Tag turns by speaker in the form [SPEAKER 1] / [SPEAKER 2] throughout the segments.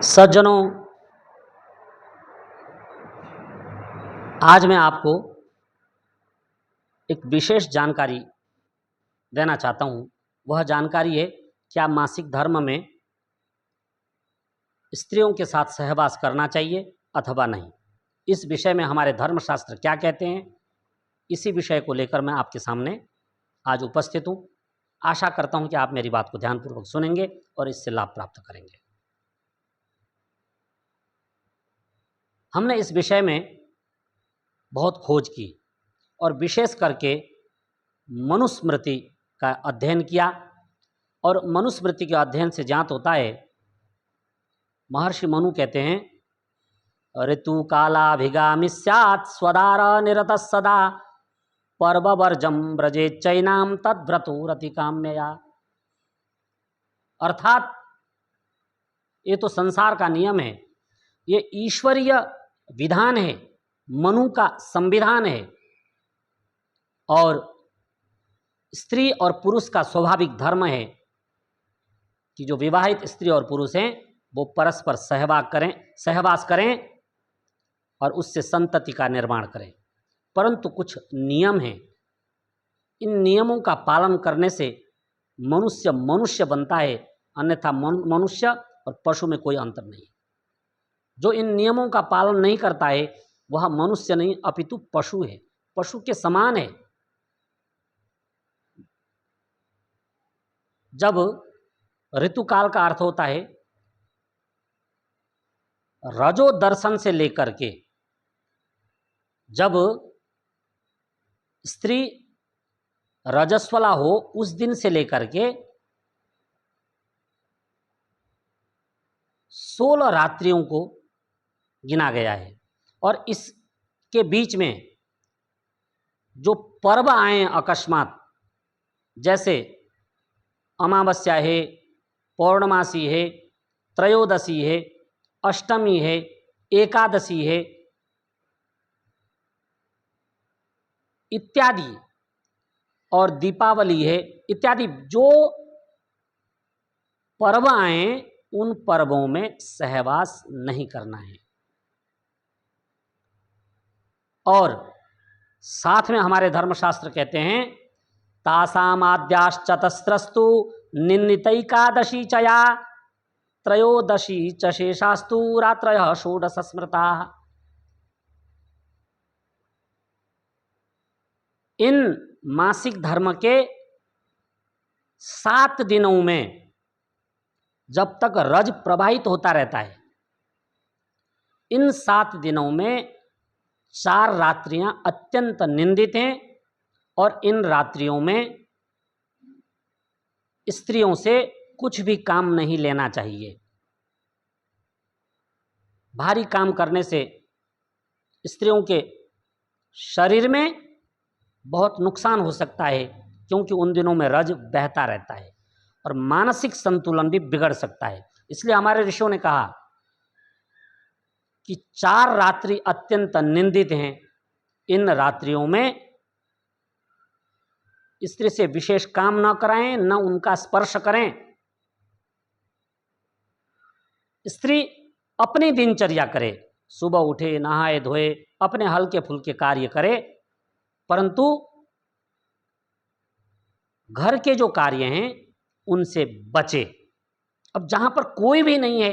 [SPEAKER 1] सज्जनों, आज मैं आपको एक विशेष जानकारी देना चाहता हूँ। वह जानकारी है क्या मासिक धर्म में स्त्रियों के साथ सहवास करना चाहिए अथवा नहीं। इस विषय में हमारे धर्मशास्त्र क्या कहते हैं, इसी विषय को लेकर मैं आपके सामने आज उपस्थित हूँ। आशा करता हूँ कि आप मेरी बात को ध्यानपूर्वक सुनेंगे और इससे लाभ प्राप्त करेंगे। हमने इस विषय में बहुत खोज की और विशेष करके मनुस्मृति का अध्ययन किया, और मनुस्मृति के अध्ययन से ज्ञात होता है, महर्षि मनु कहते हैं, ऋतु कालाभिगामी स्यात् स्वदार निरत सदा पर्ववर्जम ब्रजे चैनाम तद्व्रतो रति काम्यया। अर्थात ये तो संसार का नियम है, ये ईश्वरीय विधान है, मनु का संविधान है, और स्त्री और पुरुष का स्वाभाविक धर्म है कि जो विवाहित स्त्री और पुरुष हैं वो परस्पर सहवास करें और उससे संतति का निर्माण करें। परंतु कुछ नियम हैं, इन नियमों का पालन करने से मनुष्य मनुष्य बनता है, अन्यथा मनुष्य और पशु में कोई अंतर नहीं। जो इन नियमों का पालन नहीं करता है वह मनुष्य नहीं अपितु पशु है, पशु के समान है। जब ऋतुकाल का अर्थ होता है रजो दर्शन से लेकर के, जब स्त्री रजस्वला हो उस दिन से लेकर के 16 रात्रियों को गिना गया है। और इसके बीच में जो पर्व आए अकस्मात, जैसे अमावस्या है, पौर्णमासी है, त्रयोदशी है, अष्टमी है, एकादशी है इत्यादि, और दीपावली है इत्यादि, जो पर्व आए उन पर्वों में सहवास नहीं करना है। और साथ में हमारे धर्मशास्त्र कहते हैं तासामाद्याश्चतस्रस्तु निन्दितैकादशी चया त्रयोदशी च शेषास्तु रात्रयः षोडश स्मृताः। इन मासिक धर्म के 7 दिनों में जब तक रज प्रवाहित होता रहता है, इन 7 दिनों में 4 रात्रियां अत्यंत निंदित हैं, और इन रात्रियों में स्त्रियों से कुछ भी काम नहीं लेना चाहिए। भारी काम करने से स्त्रियों के शरीर में बहुत नुकसान हो सकता है, क्योंकि उन दिनों में रज बहता रहता है और मानसिक संतुलन भी बिगड़ सकता है। इसलिए हमारे ऋषियों ने कहा कि 4 रात्रि अत्यंत निंदित हैं। इन रात्रियों में स्त्री से विशेष काम न कराएं, न उनका स्पर्श करें। स्त्री अपनी दिनचर्या करे, सुबह उठे, नहाए धोए, अपने हल्के फुल्के कार्य करे, परंतु घर के जो कार्य हैं उनसे बचे। अब जहां पर कोई भी नहीं है,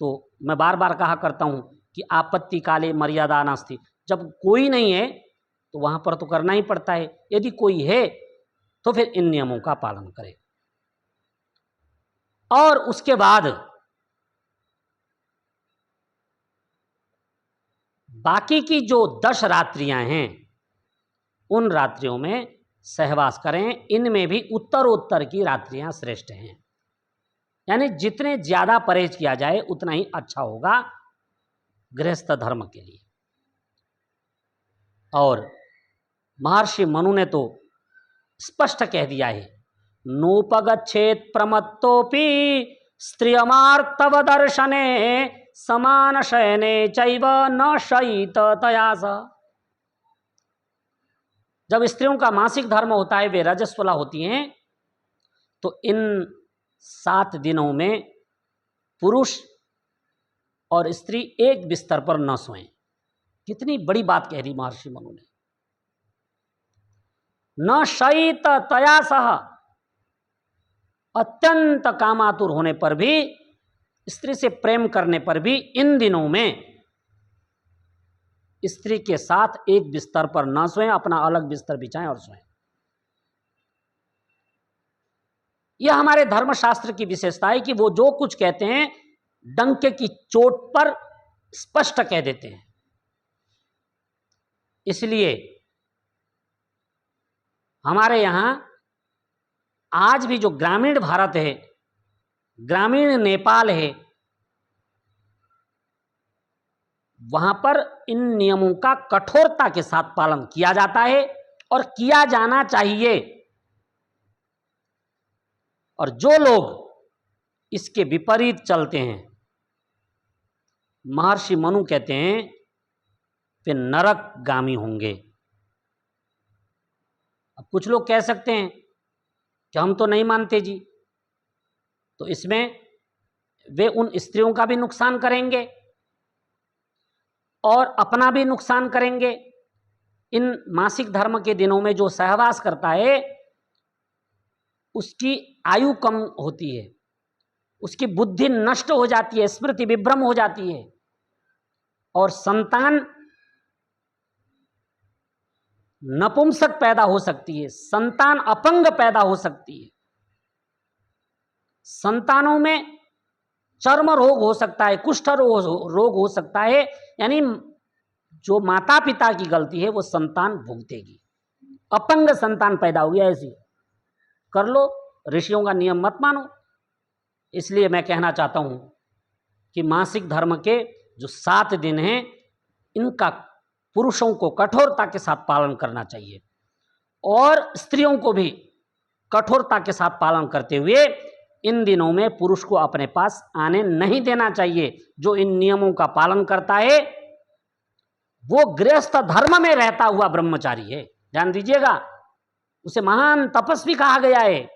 [SPEAKER 1] तो मैं बार बार कहा करता हूं कि आपत्ति काले मर्यादा नास्ति। जब कोई नहीं है तो वहां पर तो करना ही पड़ता है। यदि कोई है तो फिर इन नियमों का पालन करें। और उसके बाद बाकी की जो 10 रात्रियां हैं उन रात्रियों में सहवास करें। इनमें भी उत्तरोत्तर की रात्रियां श्रेष्ठ हैं, यानी जितने ज्यादा परहेज किया जाए उतना ही अच्छा होगा गृहस्थ धर्म के लिए। और महर्षि मनु ने तो स्पष्ट कह दिया है, नोपगच्छेत प्रमत्तोपि स्त्रियमार्तव दर्शने समान शयने चैव न शयित तया स। जब स्त्रियों का मासिक धर्म होता है, वे रजस्वला होती हैं, तो इन 7 दिनों में पुरुष और स्त्री एक बिस्तर पर न सोएं। कितनी बड़ी बात कह रही महर्षि मनु ने। न शयित तया सह, अत्यंत कामातुर होने पर भी, स्त्री से प्रेम करने पर भी इन दिनों में स्त्री के साथ एक बिस्तर पर न सोएं, अपना अलग बिस्तर बिछाएं और सोएं। यह हमारे धर्मशास्त्र की विशेषता है कि वो जो कुछ कहते हैं डंके की चोट पर स्पष्ट कह देते हैं। इसलिए हमारे यहां आज भी जो ग्रामीण भारत है, ग्रामीण नेपाल है, वहां पर इन नियमों का कठोरता के साथ पालन किया जाता है और किया जाना चाहिए। और जो लोग इसके विपरीत चलते हैं, महर्षि मनु कहते हैं वे नरकगामी होंगे। अब कुछ लोग कह सकते हैं कि हम तो नहीं मानते जी, तो इसमें वे उन स्त्रियों का भी नुकसान करेंगे और अपना भी नुकसान करेंगे। इन मासिक धर्म के दिनों में जो सहवास करता है उसकी आयु कम होती है, उसकी बुद्धि नष्ट हो जाती है, स्मृति विभ्रम हो जाती है और संतान नपुंसक पैदा हो सकती है, संतान अपंग पैदा हो सकती है, संतानों में चर्म रोग हो सकता है, कुष्ठ रोग हो सकता है। यानी जो माता पिता की गलती है वो संतान भुगतेगी। अपंग संतान पैदा हो गया, ऐसी कर लो, ऋषियों का नियम मत मानो। इसलिए मैं कहना चाहता हूं कि मासिक धर्म के जो 7 दिन हैं इनका पुरुषों को कठोरता के साथ पालन करना चाहिए और स्त्रियों को भी कठोरता के साथ पालन करते हुए इन दिनों में पुरुष को अपने पास आने नहीं देना चाहिए। जो इन नियमों का पालन करता है वो गृहस्थ धर्म में रहता हुआ ब्रह्मचारी है। ध्यान दीजिएगा, उसे महान तपस्वी कहा गया है।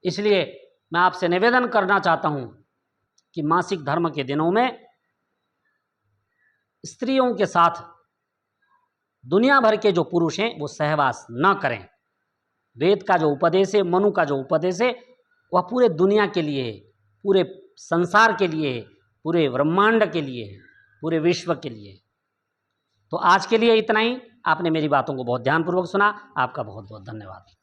[SPEAKER 1] इसलिए मैं आपसे निवेदन करना चाहता हूं कि मासिक धर्म के दिनों में स्त्रियों के साथ दुनिया भर के जो पुरुष हैं वो सहवास न करें। वेद का जो उपदेश है, मनु का जो उपदेश है, वह पूरे दुनिया के लिए है, पूरे संसार के लिए है, पूरे ब्रह्मांड के लिए है, पूरे विश्व के लिए है। तो आज के लिए इतना ही। आपने मेरी बातों को बहुत ध्यानपूर्वक सुना। आपका बहुत बहुत धन्यवाद।